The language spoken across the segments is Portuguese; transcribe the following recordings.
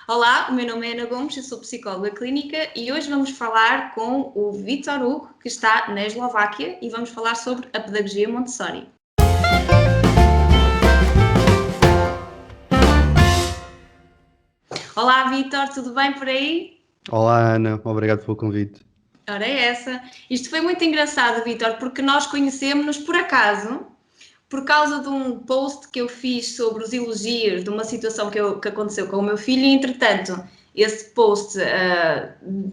Olá, o meu nome é Ana Gomes, eu sou psicóloga clínica e hoje vamos falar com o Vítor Hugo, que está na Eslováquia, e vamos falar sobre a pedagogia Montessori. Olá, Vítor, tudo bem por aí? Olá, Ana, obrigado pelo convite. Ora é essa. Isto foi muito engraçado, Vítor, porque nós conhecemos-nos por acaso, por causa de um post que eu fiz sobre os elogios de uma situação que aconteceu com o meu filho e, entretanto, esse post,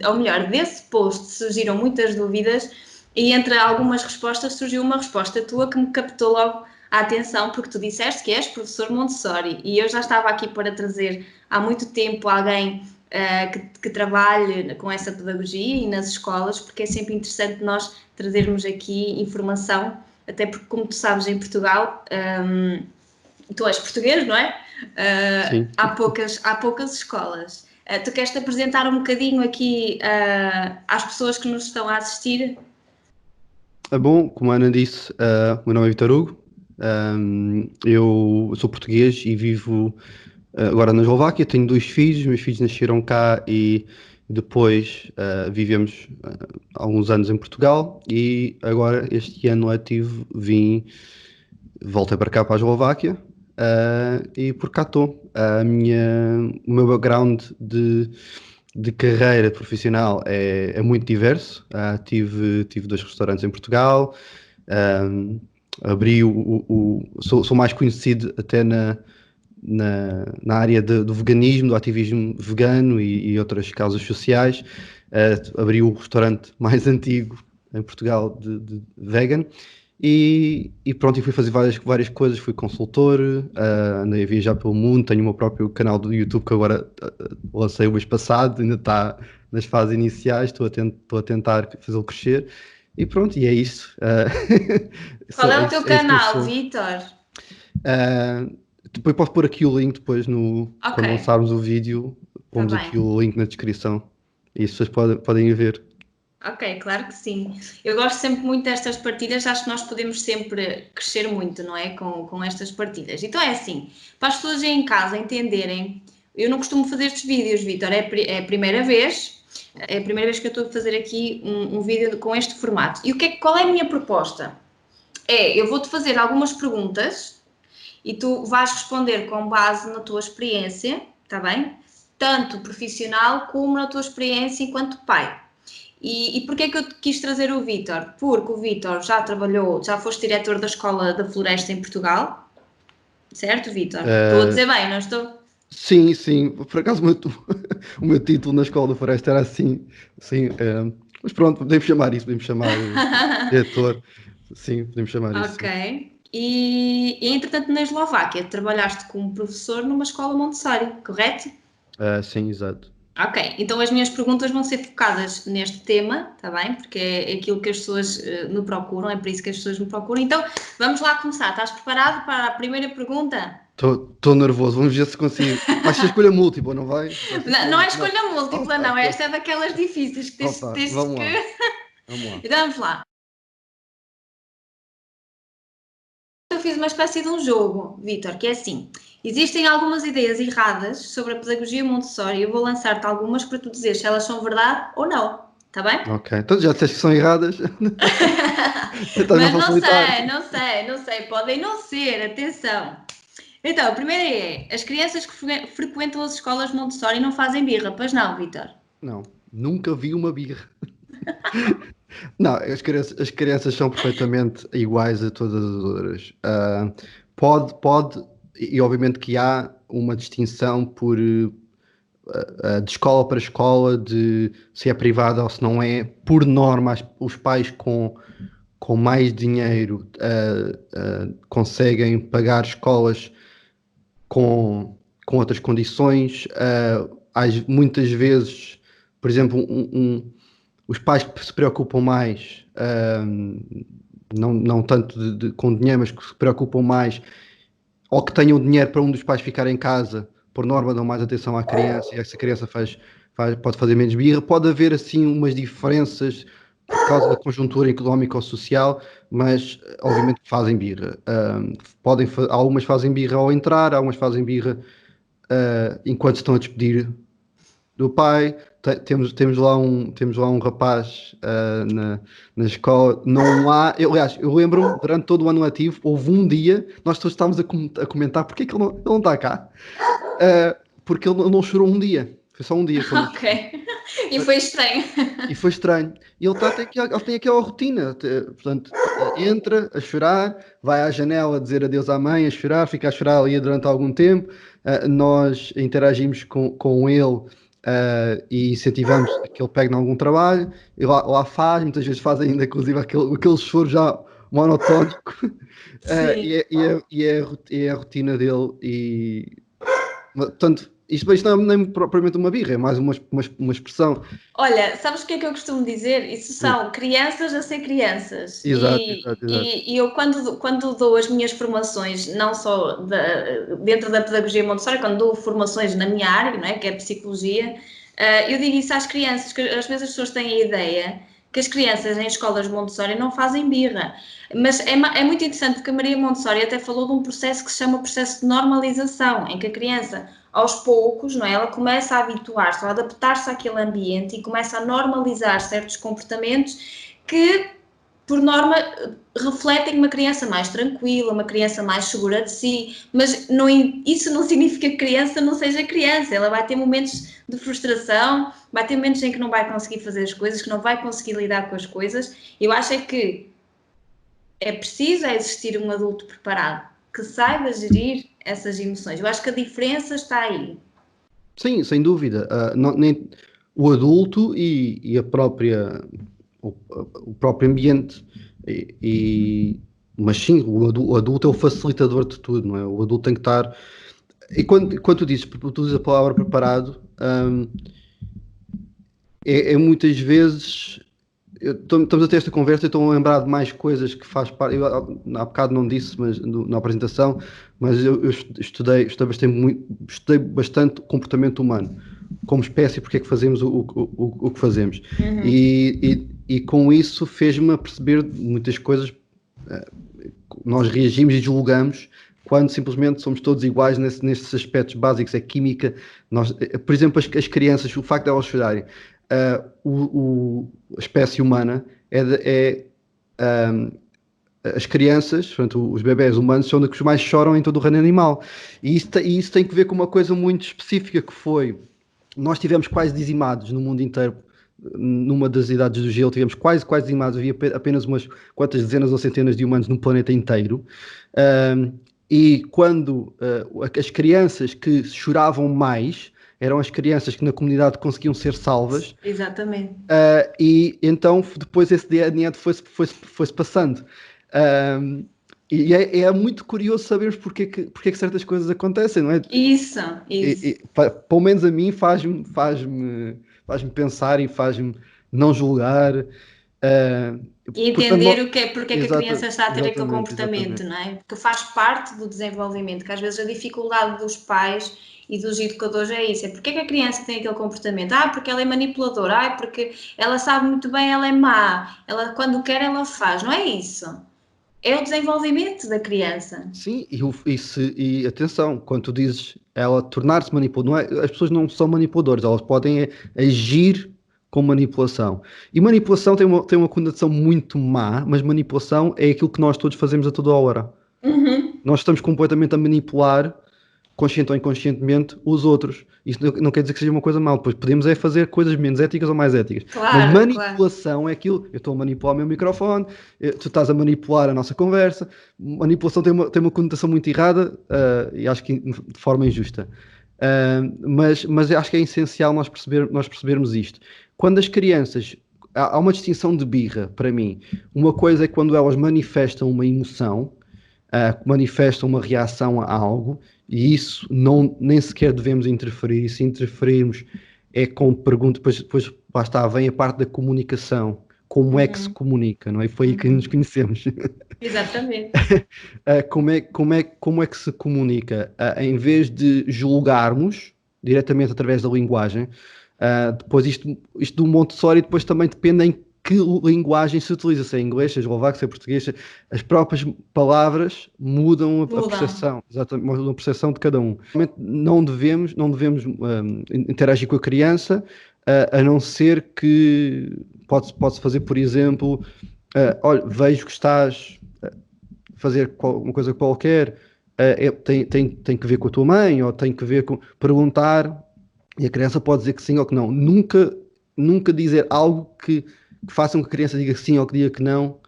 ou melhor, desse post surgiram muitas dúvidas e entre algumas respostas surgiu uma resposta tua que me captou logo a atenção, porque tu disseste que és professor Montessori e eu já estava aqui para trazer há muito tempo alguém que trabalhe com essa pedagogia e nas escolas, porque é sempre interessante nós trazermos aqui informação, até porque, como tu sabes, em Portugal, tu és português, não é? Sim. Há poucas escolas. Tu queres te apresentar um bocadinho aqui às pessoas que nos estão a assistir? Bom, como a Ana disse, o meu nome é Vítor Hugo, eu sou português e vivo agora na Eslováquia, tenho dois filhos, meus filhos nasceram cá e depois vivemos alguns anos em Portugal e agora este ano letivo voltei para cá para a Eslováquia e por cá estou. O meu background de carreira profissional é muito diverso. Tive dois restaurantes em Portugal, um, sou mais conhecido até na área do veganismo, do ativismo vegano e outras causas sociais. Abri o restaurante mais antigo em Portugal de vegan. E pronto, e fui fazer várias coisas, fui consultor, andei a viajar pelo mundo, tenho o meu próprio canal do YouTube que agora lancei o mês passado, ainda está nas fases iniciais, estou a tentar fazê-lo crescer, e pronto, e é isso. Qual é o teu É isso que eu canal, sou. Vítor? Depois posso pôr aqui o link, depois Ok, quando lançarmos o vídeo, está pomos aqui bem. o link na descrição, e as pessoas podem ir ver. Ok, claro que sim. Eu gosto sempre muito destas partilhas, acho que nós podemos sempre crescer muito, não é? Com estas partilhas. Então é assim, para as pessoas aí em casa entenderem, eu não costumo fazer estes vídeos, Vitor, é a primeira vez, é a primeira vez que eu estou a fazer aqui um vídeo com este formato. E qual é a minha proposta? Eu vou-te fazer algumas perguntas e tu vais responder com base na tua experiência, está bem? Tanto profissional como na tua experiência enquanto pai. E porquê é que eu quis trazer o Vítor? Porque o Vítor já foste diretor da Escola da Floresta em Portugal, certo, Vítor? Estou a Uh, dizer bem, não estou? sim, sim, por acaso o meu título na Escola do Floresta era assim, sim, mas pronto, podemos chamar isso, podemos chamar diretor, sim, podemos chamar isso, Ok. sim. Entretanto, na Eslováquia, trabalhaste como professor numa escola Montessori, correto? Sim, exato. Ok, então as minhas perguntas vão ser focadas neste tema, está bem? Porque é aquilo que as pessoas me procuram, é para isso que as pessoas me procuram. Então, vamos lá começar. Estás preparado para a primeira pergunta? Estou nervoso, vamos ver se consigo. Vai ser escolha múltipla, não vai? Vai ser Não, escolha não é múltipla. Não. escolha múltipla, Opa, não. Esta é daquelas difíceis que opa, tens vamos que. lá, vamos lá. Então vamos lá. Eu fiz uma espécie de um jogo, Vítor, que é assim: existem algumas ideias erradas sobre a pedagogia Montessori. Eu vou lançar-te algumas para tu dizer se elas são verdade ou não. Está bem? Ok, então já disseste que são erradas, estás-me a Mas não facilitar. sei, não sei, não sei. Podem não ser, atenção. Então, a primeira as crianças que frequentam as escolas Montessori não fazem birra, pois não, Vítor? Não, nunca vi uma birra. Não, as crianças são perfeitamente iguais a todas as outras. E obviamente que há uma distinção de escola para escola, de se é privada ou se não é. Por norma, os pais com mais dinheiro conseguem pagar escolas com outras condições. Muitas vezes, por exemplo, os pais que se preocupam mais, não tanto com dinheiro, mas que se preocupam mais, ou que tenham dinheiro para um dos pais ficar em casa, por norma dão mais atenção à criança, e essa criança pode fazer menos birra. Pode haver assim umas diferenças por causa da conjuntura económica ou social, mas obviamente que fazem birra. Algumas fazem birra ao entrar, algumas fazem birra enquanto estão a despedir do pai. Temos lá um rapaz na escola. Não há. Aliás, eu lembro-me, durante todo o ano letivo, houve um dia, nós todos estávamos a comentar porque é que ele não está cá. Porque ele não chorou um dia. Foi só um dia que ele não Ok. chorou. E foi estranho. E foi estranho. E ele tem aquela rotina. Portanto, entra a chorar, vai à janela dizer adeus à mãe, a chorar, fica a chorar ali durante algum tempo. Nós interagimos com ele, e incentivamos que ele pegue em algum trabalho. E lá faz, muitas vezes faz ainda, inclusive, aquele choro já monotónico. Sim. E é a rotina dele. Portanto, isto não é nem propriamente uma birra, é mais uma expressão. Olha, sabes o que é que eu costumo dizer? Isso são crianças a ser crianças. Exato, exato, exato. E eu, quando dou as minhas formações, não só dentro da pedagogia Montessori, quando dou formações na minha área, não é, que é a psicologia, eu digo isso às crianças, que às vezes as pessoas têm a ideia que as crianças em escolas Montessori não fazem birra. Mas é muito interessante porque a Maria Montessori até falou de um processo que se chama processo de normalização, em que a criança, aos poucos, não é? Ela começa a habituar-se, a adaptar-se àquele ambiente e começa a normalizar certos comportamentos que, por norma, refletem uma criança mais tranquila, uma criança mais segura de si, mas isso não significa que a criança não seja criança, ela vai ter momentos de frustração, vai ter momentos em que não vai conseguir fazer as coisas, que não vai conseguir lidar com as coisas. Eu acho que é preciso existir um adulto preparado, que saiba gerir essas emoções. Eu acho que a diferença está aí. Sim, sem dúvida. O adulto e o próprio ambiente. Mas sim, o adulto é o facilitador de tudo, não é? O adulto tem que estar. E quando tu dizes a palavra preparado, é muitas vezes. Estamos a ter esta conversa e estou a lembrar de mais coisas que faz parte. Eu, há bocado não disse, mas na apresentação, mas eu estudei bastante o comportamento humano como espécie, porque é que fazemos o que fazemos. E com isso fez-me a perceber muitas coisas. Nós reagimos e julgamos quando simplesmente somos todos iguais nesses aspectos básicos, é química. Por exemplo, as crianças, o facto de elas chorarem, a espécie humana as crianças, portanto, os bebés humanos são dos que mais choram em todo o reino animal. E isso tem que ver com uma coisa muito específica que foi, nós tivemos quase dizimados no mundo inteiro. Numa das idades do gelo tivemos quase dizimados, havia apenas umas quantas dezenas ou centenas de humanos no planeta inteiro. E quando as crianças que choravam mais eram as crianças que na comunidade conseguiam ser salvas. Exatamente. E então depois esse DNA foi-se passando. E muito curioso sabermos porque é que certas coisas acontecem, não é? Isso. Pelo menos a mim faz-me pensar e faz-me não julgar. E Portanto, entender porque é que a criança está a ter aquele exatamente, comportamento, exatamente. não é? Porque faz parte do desenvolvimento, que às vezes a dificuldade dos pais e dos educadores é isso, é porque é que a criança tem aquele comportamento? Porque ela é manipuladora, porque ela sabe muito bem, ela é má, ela quando quer ela faz, não é isso? É o desenvolvimento da criança. Sim, e atenção, quando tu dizes ela tornar-se manipuladora, as pessoas não são manipuladoras, elas podem agir com manipulação. E manipulação tem uma conotação muito má, mas manipulação é aquilo que nós todos fazemos a toda a hora. Nós estamos completamente a manipular, consciente ou inconscientemente, os outros. Isso não quer dizer que seja uma coisa mal, pois podemos fazer coisas menos éticas ou mais éticas. Mas Claro, manipulação é aquilo. Eu estou a manipular o meu microfone, tu estás a manipular a nossa conversa. Manipulação tem uma conotação muito errada, e acho que de forma injusta. Mas eu acho que é essencial nós percebermos isto. Quando as crianças. Há uma distinção de birra, para mim. Uma coisa é quando elas manifestam uma emoção, manifestam uma reação a algo, e isso nem sequer devemos interferir. E se interferirmos é com perguntas, depois lá está, vem a parte da comunicação. Como é que se comunica, não é? Foi aí que nos conhecemos. exatamente. Como é que se comunica? Em vez de julgarmos diretamente através da linguagem, depois isto do Montessori depois também depende em que linguagem se utiliza, se é inglês, se é eslovaco, se é português, as próprias palavras mudam a percepção, exatamente, mudam a percepção de cada um. Não devemos interagir com a criança, a não ser que pode-se fazer, por exemplo, olha, vejo que estás a fazer uma coisa qualquer, tem que ver com a tua mãe, ou tem que ver com perguntar, e a criança pode dizer que sim ou que não. Nunca dizer algo que façam que a criança diga que sim ou que diga que não,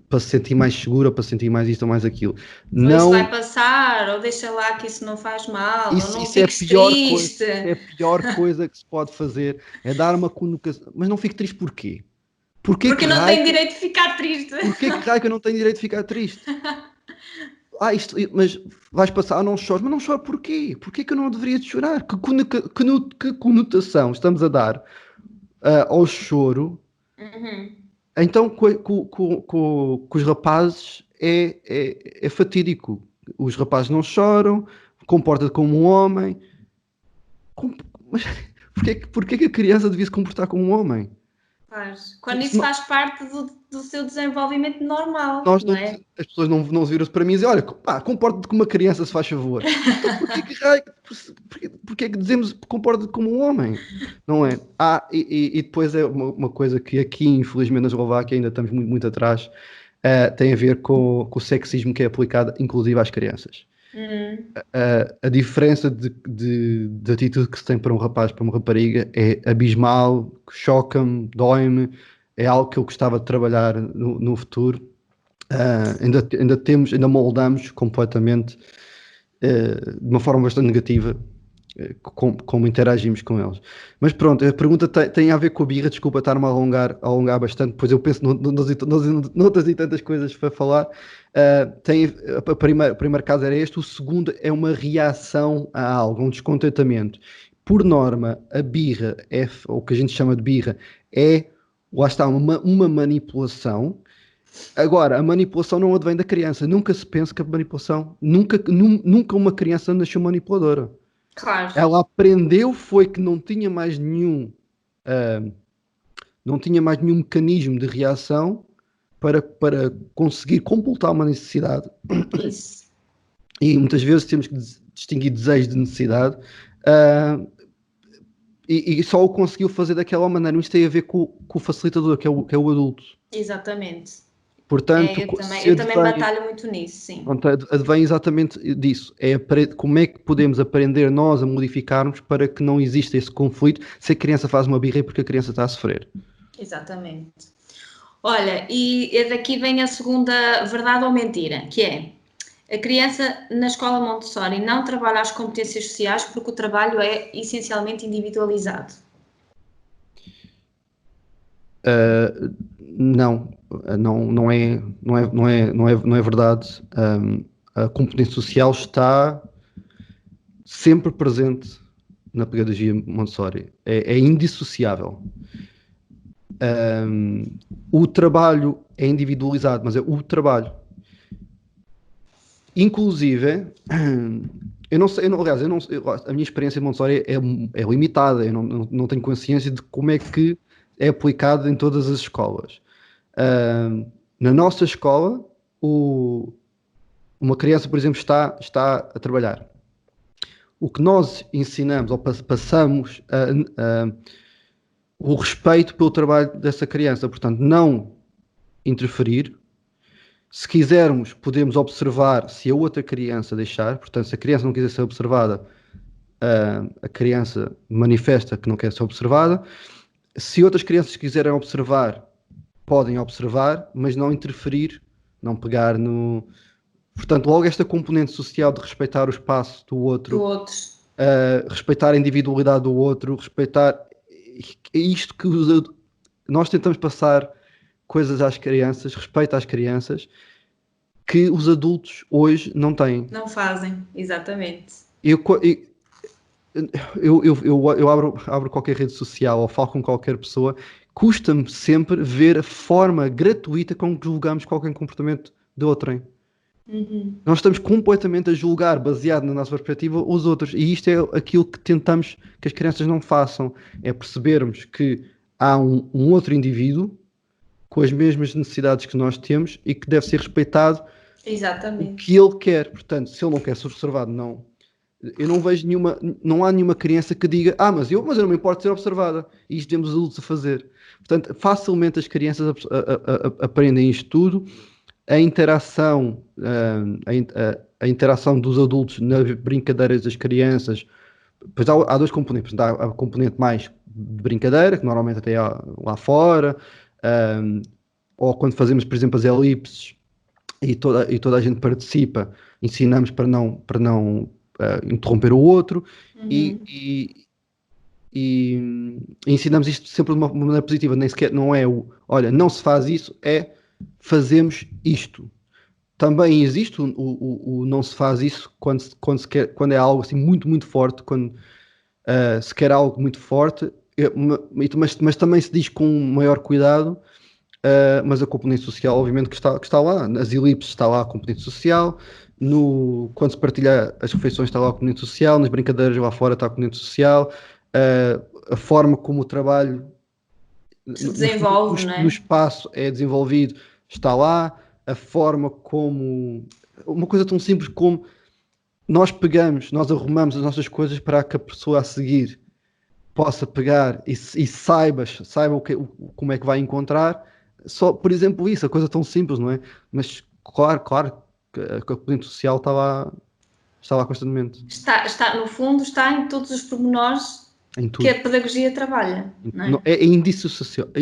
para se sentir mais segura, para se sentir mais isto ou mais aquilo. Ou isso vai passar, ou deixa lá que isso não faz mal, ou não fiques triste. É a pior coisa que se pode fazer, é dar uma comunicação. Mas não fique triste porquê? Porque não tenho direito de ficar triste. Porquê que raio que eu não tenho direito de ficar triste? Mas vais passar, não chores, mas não choro porquê? Porquê que eu não deveria de chorar? Que conotação estamos a dar ao choro? Então com os rapazes é fatídico. Os rapazes não choram, comporta-se como um homem. Mas porquê que a criança devia se comportar como um homem? Quando isso faz parte do seu desenvolvimento normal, não é? As pessoas não viram-se para mim e dizem, olha, comporta-te como uma criança, se faz favor. Então, porquê que dizemos comporta-te como um homem? Não é? E depois é uma coisa que aqui, infelizmente, na Eslováquia ainda estamos muito, muito atrás, tem a ver com o sexismo que é aplicado, inclusive às crianças. A diferença de atitude que se tem para um rapaz, para uma rapariga, é abismal, choca-me, dói-me, é algo que eu gostava de trabalhar no futuro. Ainda moldamos completamente de uma forma bastante negativa como interagimos com eles. Mas pronto, a pergunta tem a ver com a birra, desculpa estar-me a alongar bastante, pois eu penso noutras e tantas coisas para falar. O primeiro caso era este, o segundo é uma reação a algo, um descontentamento. Por norma, a birra, ou o que a gente chama de birra, lá está, uma manipulação. Agora, a manipulação não advém da criança. Nunca se pensa que a manipulação... Nunca uma criança nasceu manipuladora. Claro. Ela aprendeu foi que não tinha mais nenhum mecanismo de reação para conseguir completar uma necessidade. Isso. E muitas vezes temos que distinguir desejo de necessidade, e só o conseguiu fazer daquela maneira. Isto tem a ver com o facilitador, que é o adulto. Exatamente. Portanto, eu também batalho muito nisso, sim. Advém exatamente disso. Como é que podemos aprender nós a modificarmos para que não exista esse conflito se a criança faz uma birra porque a criança está a sofrer. Exatamente. Olha, e daqui vem a segunda verdade ou mentira, que é: a criança na escola Montessori não trabalha as competências sociais porque o trabalho é essencialmente individualizado. Não é verdade. A competência social está sempre presente na pedagogia Montessori. É indissociável. O trabalho é individualizado, mas é o trabalho. Inclusive, a minha experiência em Montessori é limitada. Eu não tenho consciência de como é que é aplicado em todas as escolas. Na nossa escola, uma criança, por exemplo, está a trabalhar. O que nós ensinamos ou passamos o respeito pelo trabalho dessa criança. Portanto, não interferir. Se quisermos, podemos observar se a outra criança deixar. Portanto, se a criança não quiser ser observada, a criança manifesta que não quer ser observada. Se outras crianças quiserem observar, podem observar, mas não interferir, não pegar no... Portanto, logo esta componente social de respeitar o espaço do outro. Respeitar a individualidade do outro, respeitar... É isto que nós tentamos passar coisas às crianças, respeito às crianças, que os adultos hoje não têm. Não fazem, exatamente. Eu abro qualquer rede social ou falo com qualquer pessoa, custa-me sempre ver a forma gratuita com que julgamos qualquer comportamento de outrem. Nós estamos completamente a julgar, baseado na nossa perspectiva, os outros. E isto é aquilo que tentamos que as crianças não façam. É percebermos que há um outro indivíduo com as mesmas necessidades que nós temos e que deve ser respeitado o Exatamente. que ele quer. Portanto, se ele não quer ser observado, não. Eu não vejo não há nenhuma criança que diga, mas eu não me importo de ser observada. E isto temos os adultos a fazer. Portanto, facilmente as crianças aprendem isto tudo. A interação, a interação dos adultos nas brincadeiras das crianças, pois há dois componentes. Há a componente mais de brincadeira, que normalmente até há lá fora, ou quando fazemos, por exemplo, as elipses e toda a gente participa, ensinamos para não interromper o outro e ensinamos isto sempre de uma maneira positiva, nem sequer não é olha, não se faz isso, é fazemos isto. Também existe o não se faz isso quando é algo assim muito forte, quando se quer algo muito forte, mas também se diz com maior cuidado. Mas a componente social, obviamente, que está lá. Nas elipses está lá a componente social, quando se partilha as refeições está lá a componente social, nas brincadeiras lá fora está a componente social, a forma como o trabalho se desenvolve, no espaço é desenvolvido está lá, a forma como... Uma coisa tão simples como nós arrumamos as nossas coisas para que a pessoa a seguir possa pegar e saiba como é que vai encontrar. Só, por exemplo, isso, a coisa tão simples, não é? Mas, claro que a componente social está lá constantemente. No fundo, está em todos os pormenores que a pedagogia trabalha, não é? É indissociável.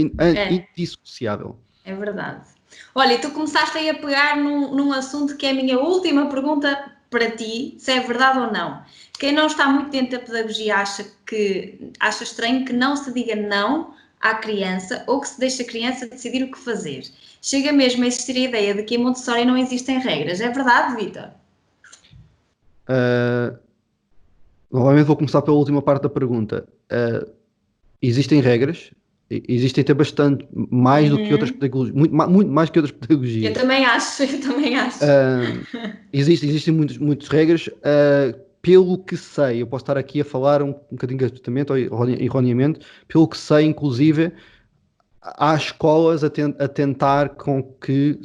Indissociável. É verdade. Olha, e tu começaste aí a pegar num assunto que é a minha última pergunta para ti, se é verdade ou não. Quem não está muito dentro da pedagogia acha estranho que não se diga não à criança ou que se deixe a criança decidir o que fazer. Chega mesmo a existir a ideia de que em Montessori não existem regras. É verdade, Vítor? Novamente vou começar pela última parte da pergunta. Existem regras, existem até bastante, mais do que outras pedagogias, muito mais que outras pedagogias. Eu também acho. Existem muitas regras. Pelo que sei, eu posso estar aqui a falar um bocadinho gratuitamente ou erroneamente, pelo que sei, inclusive, há escolas a tentar com que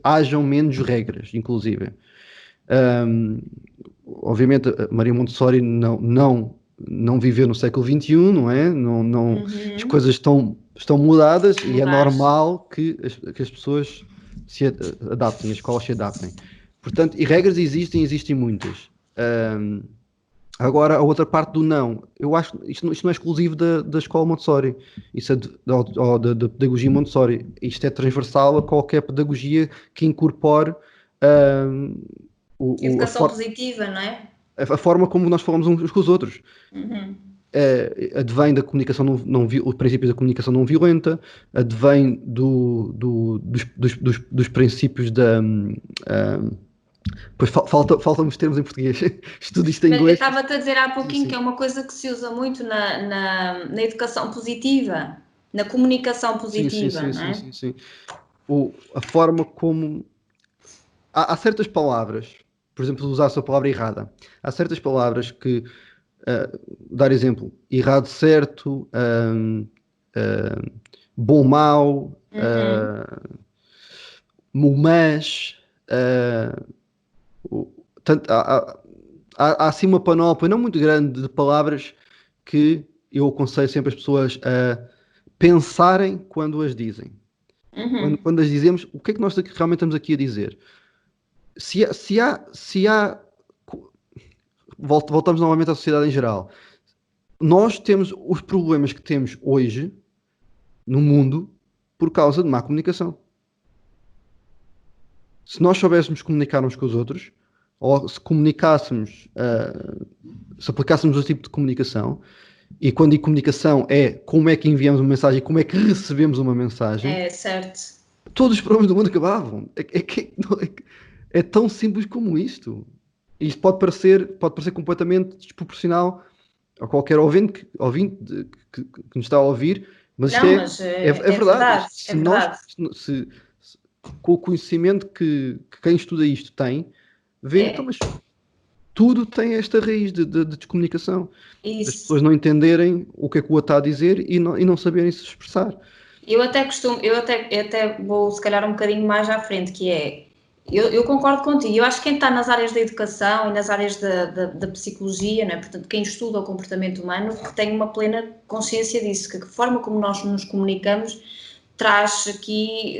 hajam menos regras, inclusive. Obviamente, Maria Montessori não viveu no século XXI, não é? As coisas estão mudadas e é normal que as pessoas se adaptem, as escolas se adaptem. Portanto, e regras existem muitas. Agora, a outra parte do não, eu acho que isto não é exclusivo da escola Montessori, isso é da pedagogia Montessori. Isto é transversal a qualquer pedagogia que incorpore educação positiva, não é? A forma como nós falamos uns com os outros. Advém da comunicação os princípios da comunicação não violenta, advém dos princípios da... Pois faltam os termos em português. Estudo isto em inglês. Eu estava-te a dizer há pouquinho sim. Que é uma coisa que se usa muito na educação positiva, na comunicação positiva, não é? Sim. A forma como... Há certas palavras, por exemplo, usar a sua palavra errada. Há certas palavras que... dar exemplo, errado, certo, bom, mau, mas... há assim uma panóplia não muito grande de palavras que eu aconselho sempre as pessoas a pensarem quando as dizem. Quando as dizemos, o que é que nós realmente estamos aqui a dizer? Se há voltamos novamente à sociedade em geral. Nós temos os problemas que temos hoje no mundo por causa de má comunicação. Se nós soubéssemos comunicar uns com os outros, ou se comunicássemos, se aplicássemos esse tipo de comunicação, e quando digo comunicação é como é que enviamos uma mensagem e como é que recebemos uma mensagem, é certo. Todos os problemas do mundo acabavam. É tão simples como isto. Isto pode parecer completamente desproporcional a qualquer ouvinte que nos está a ouvir, mas isto é verdade. Se com o conhecimento que quem estuda isto tem, vê, então, mas tudo tem esta raiz de descomunicação. Das Isso. pessoas não entenderem o que é que o outro está a dizer e não saberem se expressar. Eu até vou se calhar um bocadinho mais à frente, que é, eu concordo contigo, eu acho que quem está nas áreas da educação e nas áreas da psicologia, né? Portanto, quem estuda o comportamento humano, que tem uma plena consciência disso, que a forma como nós nos comunicamos traz aqui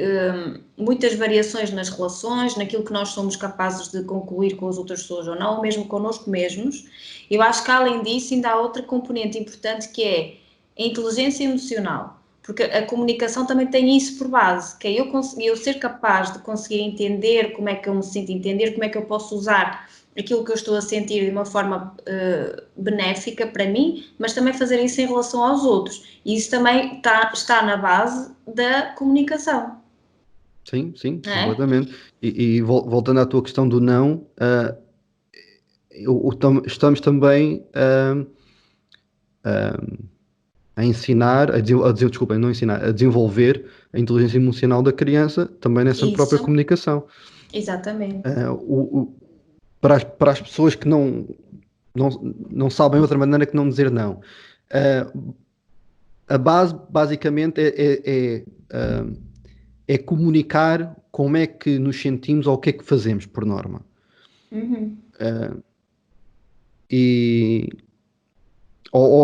muitas variações nas relações, naquilo que nós somos capazes de concluir com as outras pessoas ou não, ou mesmo connosco mesmos. Eu acho que além disso ainda há outra componente importante que é a inteligência emocional, porque a comunicação também tem isso por base, que é eu ser capaz de conseguir entender como é que eu me sinto, entender como é que eu posso usar aquilo que eu estou a sentir de uma forma benéfica para mim, mas também fazer isso em relação aos outros. E isso também está na base da comunicação. Sim, sim, Não é? completamente. Voltando à tua questão do não, estamos também a ensinar, desculpa, não ensinar, a desenvolver a inteligência emocional da criança também nessa própria Isso, comunicação. exatamente. Uh, o, o- para as pessoas que não, não sabem outra maneira que não dizer não. A base, basicamente, é comunicar como é que nos sentimos ou o que é que fazemos, por norma. Uhum. E, ou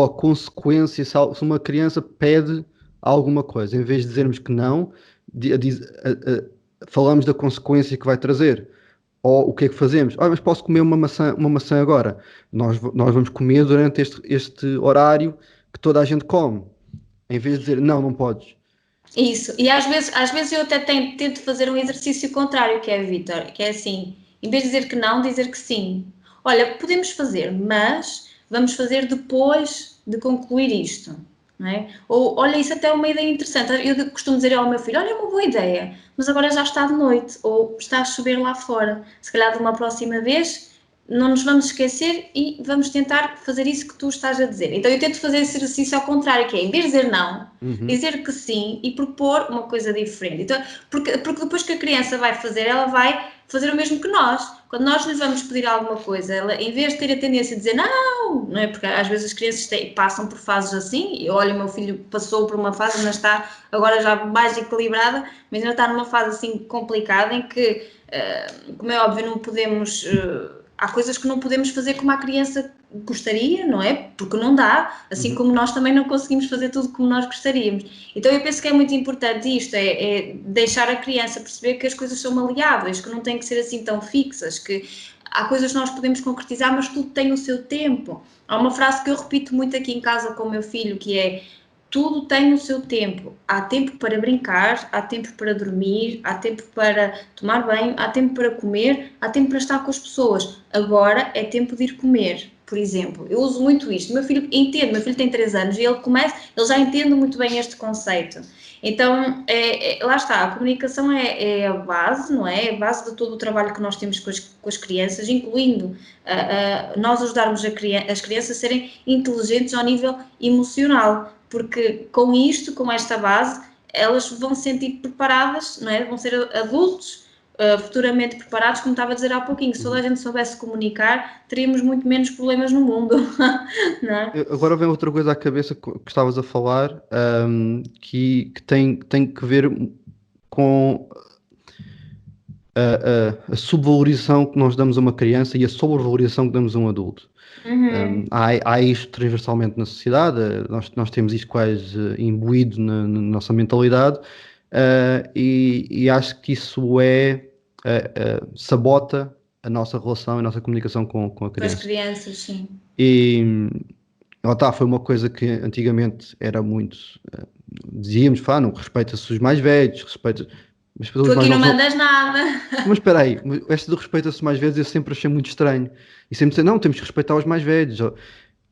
a consequência, se uma criança pede alguma coisa, em vez de dizermos que não, falamos da consequência que vai trazer. Ou o que é que fazemos? Ah, mas posso comer uma maçã agora? Nós vamos comer durante este horário que toda a gente come. Em vez de dizer, não, não podes. Isso, e às vezes eu até tento fazer um exercício contrário, que é, Vitor, que é assim, em vez de dizer que não, dizer que sim. Olha, podemos fazer, mas vamos fazer depois de concluir isto, não é? Ou, olha, isso até é uma ideia interessante. Eu costumo dizer ao meu filho, olha, é uma boa ideia, mas agora já está de noite, ou está a chover lá fora. Se calhar de uma próxima vez não nos vamos esquecer e vamos tentar fazer isso que tu estás a dizer. Então eu tento fazer esse exercício ao contrário, que é, em vez de dizer não, Uhum, dizer que sim e propor uma coisa diferente. Então, porque depois que a criança vai fazer, ela vai fazer o mesmo que nós. Quando nós lhe vamos pedir alguma coisa, ela, em vez de ter a tendência de dizer não é? Porque às vezes as crianças passam por fases assim, e olha, o meu filho passou por uma fase, ainda está agora já mais equilibrada, mas ainda está numa fase assim complicada em que, como é óbvio, não podemos. Há coisas que não podemos fazer como a criança gostaria, não é? Porque não dá, assim uhum. como nós também não conseguimos fazer tudo como nós gostaríamos. Então eu penso que é muito importante isto, é deixar a criança perceber que as coisas são maleáveis, que não têm que ser assim tão fixas, que há coisas que nós podemos concretizar, mas tudo tem o seu tempo. Há uma frase que eu repito muito aqui em casa com o meu filho, que é tudo tem o seu tempo. Há tempo para brincar, há tempo para dormir, há tempo para tomar banho, há tempo para comer, há tempo para estar com as pessoas. Agora é tempo de ir comer, por exemplo. Eu uso muito isto. Meu filho entende, meu filho tem 3 anos e ele já entende muito bem este conceito. Então, lá está, a comunicação é a base, não é? É a base de todo o trabalho que nós temos com as crianças, incluindo nós ajudarmos as crianças a serem inteligentes ao nível emocional, porque com isto, com esta base, elas vão se sentir preparadas, não é? Vão ser adultos futuramente preparados, como estava a dizer há pouquinho. Se toda a Uhum. gente soubesse comunicar, teríamos muito menos problemas no mundo, não é? Agora vem outra coisa à cabeça que estavas a falar, que tem que ver com a subvalorização que nós damos a uma criança e a sobrevalorização que damos a um adulto. Uhum. Há isto transversalmente na sociedade, nós temos isto quase imbuído na nossa mentalidade, e acho que isso sabota a nossa relação, a nossa comunicação com a Com as criança. crianças, sim. E lá está, foi uma coisa que antigamente era muito. Dizíamos, pá, não respeita-se os mais velhos, respeita. Mas depois Tu os mais aqui não novos não. mandas nada. Mas espera aí, esta do respeita-se mais velhos eu sempre achei muito estranho. E sempre disse, não, temos que respeitar os mais velhos.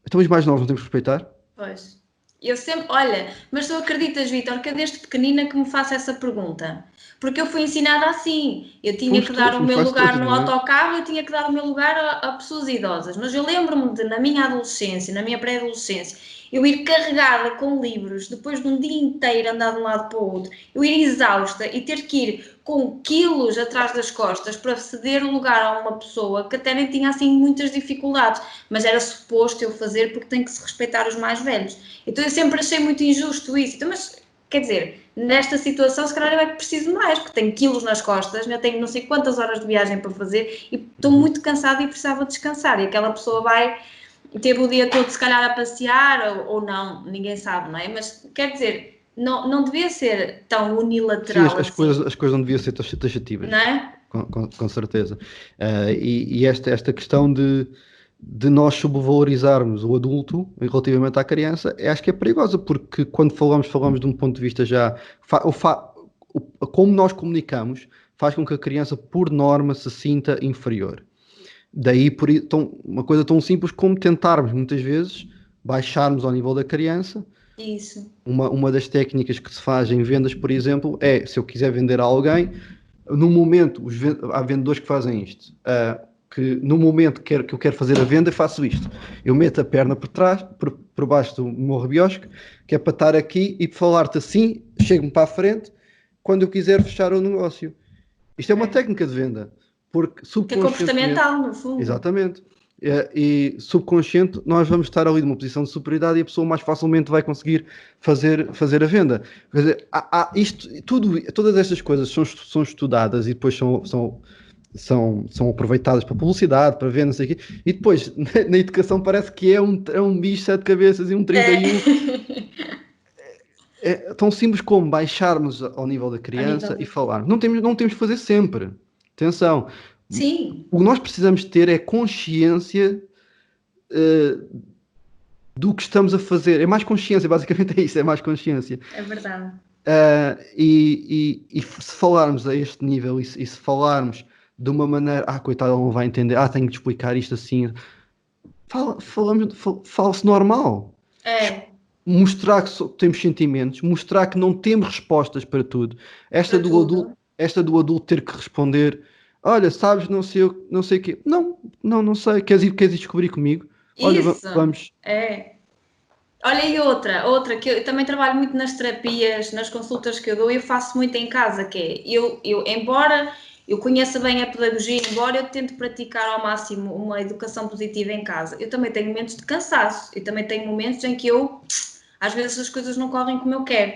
Então os mais novos não temos que respeitar? Pois. Eu sempre, olha, mas tu acreditas, Vitor, que é desde pequenina que me faço essa pergunta? Porque eu fui ensinada assim. Eu tinha Fomos que dar todos, o fomos meu quase lugar todos, no não é? autocarro, eu tinha que dar o meu lugar a pessoas idosas. Mas eu lembro-me de, na minha adolescência, na minha pré-adolescência, eu ir carregada com livros, depois de um dia inteiro andar de um lado para o outro, eu ir exausta e ter que ir com quilos atrás das costas para ceder o lugar a uma pessoa que até nem tinha assim muitas dificuldades, mas era suposto eu fazer porque tem que se respeitar os mais velhos. Então eu sempre achei muito injusto isso. Então, mas, quer dizer, nesta situação se calhar eu é que preciso mais, porque tenho quilos nas costas, ainda tenho não sei quantas horas de viagem para fazer e estou muito cansada e precisava descansar. E aquela pessoa vai ter o dia todo se calhar a passear ou não, ninguém sabe, não é? Mas quer dizer, não devia ser tão unilateral Sim, assim, as coisas não deviam ser taxativas, não é? com certeza. E esta questão de nós sobrevalorizarmos o adulto relativamente à criança, acho que é perigosa, porque quando falamos de um ponto de vista já. Como nós comunicamos faz com que a criança, por norma, se sinta inferior. Daí, uma coisa tão simples como tentarmos, muitas vezes, baixarmos ao nível da criança. Isso. Uma das técnicas que se faz em vendas, por exemplo, é, se eu quiser vender a alguém, no momento, há vendedores que fazem isto, que no momento que eu quero fazer a venda, eu faço isto. Eu meto a perna por trás, por baixo do meu rabiosco, que é para estar aqui e falar-te assim, chego-me para a frente, quando eu quiser fechar o negócio. Isto é uma técnica de venda, porque Que é subconscientemente... comportamental, no fundo. Exatamente. E subconsciente, nós vamos estar ali numa posição de superioridade e a pessoa mais facilmente vai conseguir fazer a venda. Quer dizer, todas estas coisas são estudadas e depois são aproveitadas para publicidade, para venda, não sei o quê. E depois, na educação, parece que é um bicho de 7 cabeças e um 31. É tão simples como baixarmos ao nível da A nível criança e de... falar. Não temos que fazer sempre. Atenção. Sim. O que nós precisamos ter é consciência do que estamos a fazer. É mais consciência, basicamente é isso, é mais consciência. É verdade. E se falarmos a este nível e se falarmos de uma maneira, coitado, ele não vai entender, tenho que explicar isto assim, fala-se normal. É. Mostrar que temos sentimentos, mostrar que não temos respostas para tudo. Esta Para do tudo. adulto ter que responder, olha, sabes, não sei o quê. Não sei, queres ir descobrir comigo? Olha, Isso. vamos. É. Olha, e outra que eu também trabalho muito nas terapias, nas consultas que eu dou, eu faço muito em casa, que é, embora eu conheça bem a pedagogia, embora eu tente praticar ao máximo uma educação positiva em casa, eu também tenho momentos de cansaço, eu também tenho momentos em que às vezes as coisas não correm como eu quero,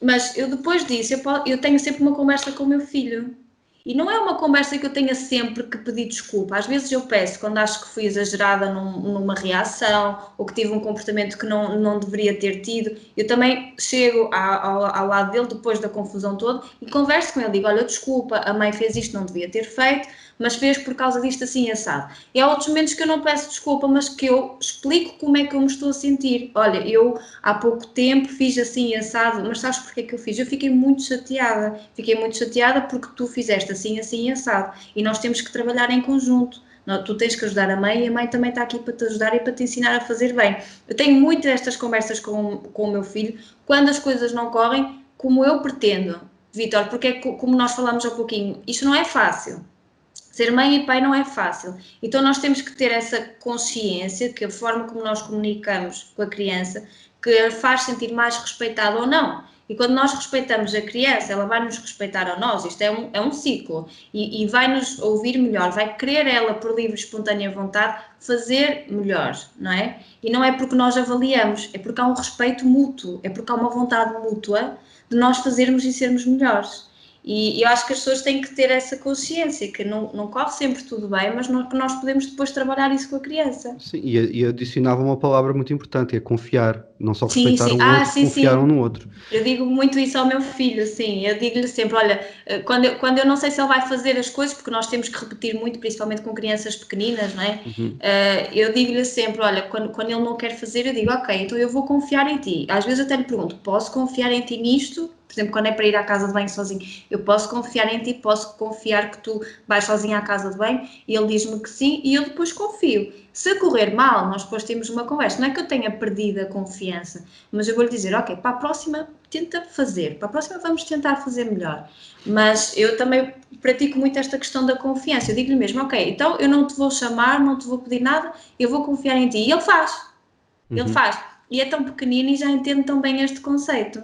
mas eu depois disso, eu tenho sempre uma conversa com o meu filho. E não é uma conversa que eu tenha sempre que pedir desculpa. Às vezes eu peço quando acho que fui exagerada numa reação ou que tive um comportamento que não deveria ter tido. Eu também chego ao lado dele depois da confusão toda e converso com ele. Digo, olha, desculpa, a mãe fez isto, não devia ter feito, mas fez por causa disto assim assado. E há outros momentos que eu não peço desculpa, mas que eu explico como é que eu me estou a sentir. Olha, eu há pouco tempo fiz assim assado, mas sabes porque é que eu fiz? Eu fiquei muito chateada. Fiquei muito chateada porque tu fizeste assim assado. E nós temos que trabalhar em conjunto. Tu tens que ajudar a mãe e a mãe também está aqui para te ajudar e para te ensinar a fazer bem. Eu tenho muitas destas conversas com o meu filho quando as coisas não correm como eu pretendo. Vítor, porque é como nós falamos há pouquinho, isto não é fácil. Ser mãe e pai não é fácil. Então nós temos que ter essa consciência que a forma como nós comunicamos com a criança que a faz sentir mais respeitada ou não. E quando nós respeitamos a criança, ela vai nos respeitar a nós. Isto é um ciclo. E vai nos ouvir melhor, vai querer ela, por livre e espontânea vontade, fazer melhor, não é? E não é porque nós avaliamos, é porque há um respeito mútuo, é porque há uma vontade mútua de nós fazermos e sermos melhores. E eu acho que as pessoas têm que ter essa consciência, que não corre sempre tudo bem, mas que nós podemos depois trabalhar isso com a criança. Sim, e adicionava uma palavra muito importante, é confiar. Não só Sim, respeitar sim. o outro, Sim, confiar um sim. no outro. Eu digo muito isso ao meu filho, sim. Eu digo-lhe sempre, olha, quando eu não sei se ele vai fazer as coisas, porque nós temos que repetir muito, principalmente com crianças pequeninas, não é? Uhum. Eu digo-lhe sempre, olha, quando ele não quer fazer, eu digo, ok, então eu vou confiar em ti. Às vezes eu até lhe pergunto, posso confiar em ti nisto? Por exemplo, quando é para ir à casa de banho sozinho, eu posso confiar em ti, posso confiar que tu vais sozinho à casa de banho? E ele diz-me que sim, e eu depois confio. Se correr mal, nós depois temos uma conversa. Não é que eu tenha perdido a confiança, mas eu vou-lhe dizer, ok, para a próxima tenta fazer, para a próxima vamos tentar fazer melhor. Mas eu também pratico muito esta questão da confiança. Eu digo-lhe mesmo, ok, então eu não te vou chamar, não te vou pedir nada, eu vou confiar em ti. E ele faz. Ele Uhum. faz. E é tão pequenino e já entende tão bem este conceito.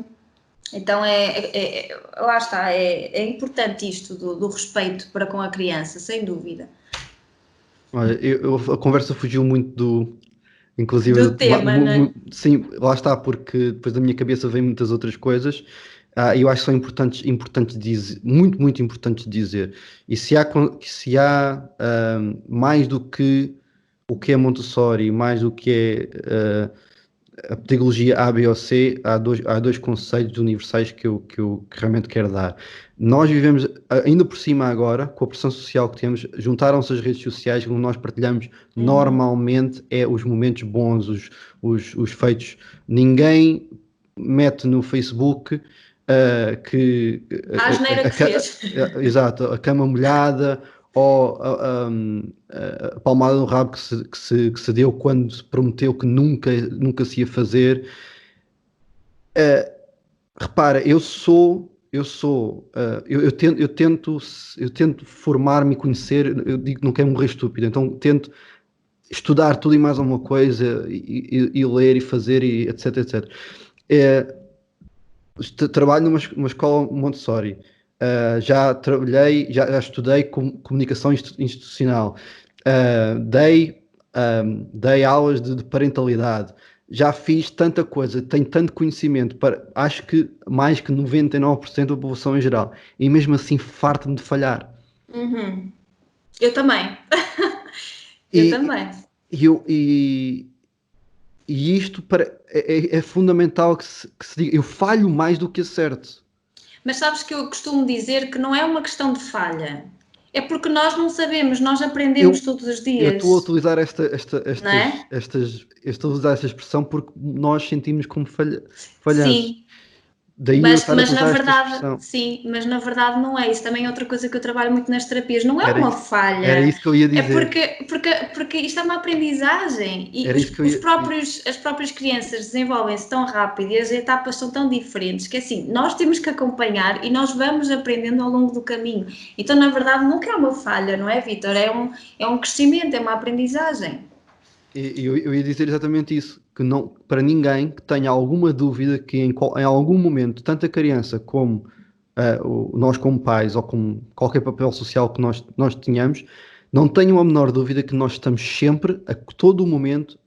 Então, lá está, é importante isto do respeito para com a criança, sem dúvida. Olha, a conversa fugiu muito inclusive, Do tema, não é? sim, lá está, porque depois da minha cabeça vem muitas outras coisas, e eu acho que são importantes dizer, muito, muito importantes dizer. E se há mais do que o que é Montessori, mais do que é a pedagogia A, B ou C, há dois conselhos universais que realmente quero dar. Nós vivemos, ainda por cima agora, com a pressão social que temos, juntaram-se as redes sociais, onde nós partilhamos normalmente os momentos bons, os feitos. Ninguém mete no Facebook que A asneira que fez. exato, a cama molhada ou a palmada no rabo que se deu quando se prometeu que nunca se ia fazer. Repara, eu tento formar-me e conhecer. Eu digo que não quero morrer estúpido, então tento estudar tudo e mais alguma coisa e ler e fazer e etc, etc. É, trabalho numa escola Montessori. Já estudei comunicação institucional. Dei aulas de parentalidade. Já fiz tanta coisa, tenho tanto conhecimento, acho que mais que 99% da população em geral. E mesmo assim farto-me de falhar. Uhum. Eu também. Eu E, também. e, eu- e, e isto é fundamental que se diga. Eu falho mais do que acerto. Mas sabes que eu costumo dizer que não é uma questão de falha. É porque nós não sabemos, nós aprendemos Eu todos os eu estou a dias, utilizar não é? eu estou a utilizar esta expressão porque nós sentimos como falhanços. Sim, Daí eu mas, estar a mas na utilizar esta verdade, expressão. sim, mas na verdade não é. Isso também é outra coisa que eu trabalho muito nas terapias. Não é Era uma isso, era falha, isso que eu ia é dizer. porque isto é uma aprendizagem e Era isso que eu ia. as próprias crianças desenvolvem-se tão rápido e as etapas são tão diferentes que assim, nós temos que acompanhar e nós vamos aprendendo ao longo do caminho. Então, na verdade, nunca é uma falha, não é, Vítor? É um crescimento, é uma aprendizagem. Eu ia dizer exatamente isso, que não, para ninguém que tenha alguma dúvida que em algum momento, tanto a criança como nós como pais ou como qualquer papel social que nós tenhamos, não tenham a menor dúvida que nós estamos sempre, a todo o momento,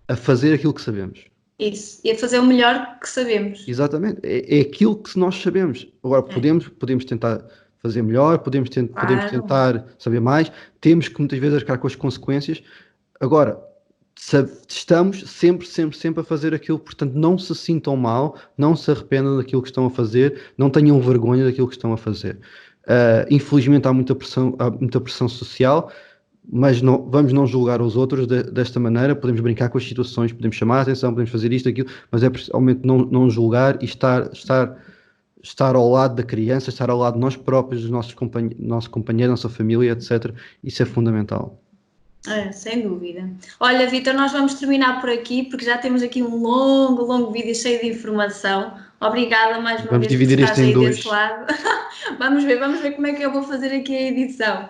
a fazer aquilo que sabemos. Isso. E a fazer o melhor que sabemos. Exatamente, é aquilo que nós sabemos. Agora, É, podemos tentar fazer melhor, podemos claro. tentar saber mais, temos que muitas vezes arcar com as consequências. Agora, estamos sempre, sempre, sempre a fazer aquilo, portanto, não se sintam mal, não se arrependam daquilo que estão a fazer, não tenham vergonha daquilo que estão a fazer. Infelizmente, há muita pressão social, mas vamos não julgar os outros desta maneira. Podemos brincar com as situações, podemos chamar a atenção, podemos fazer isto, aquilo, mas é principalmente não julgar e estar ao lado da criança, estar ao lado de nós próprios, dos nosso companheiro, nossa família, etc. Isso é fundamental. É, sem dúvida. Olha, Vitor, nós vamos terminar por aqui porque já temos aqui um longo, longo vídeo cheio de informação. Obrigada mais uma Vamos vez por dividir isto estares em aí desse dois. lado. Vamos ver como é que eu vou fazer aqui a edição.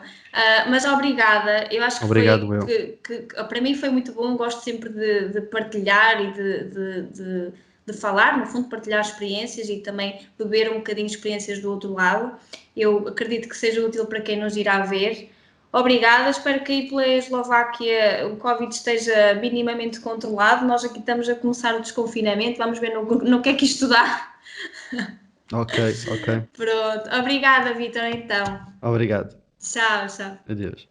Mas obrigada, eu acho que Obrigado, foi eu. que para mim foi muito bom, gosto sempre de partilhar e de falar, no fundo, partilhar experiências e também beber um bocadinho de experiências do outro lado. Eu acredito que seja útil para quem nos irá ver. Obrigada, espero que aí pela Eslováquia o Covid esteja minimamente controlado. Nós aqui estamos a começar o desconfinamento, vvamos ver no que é que isto dá. Ok, ok. Pronto, obrigada, Vitor, então. Obrigado. Tchau, tchau. Adeus.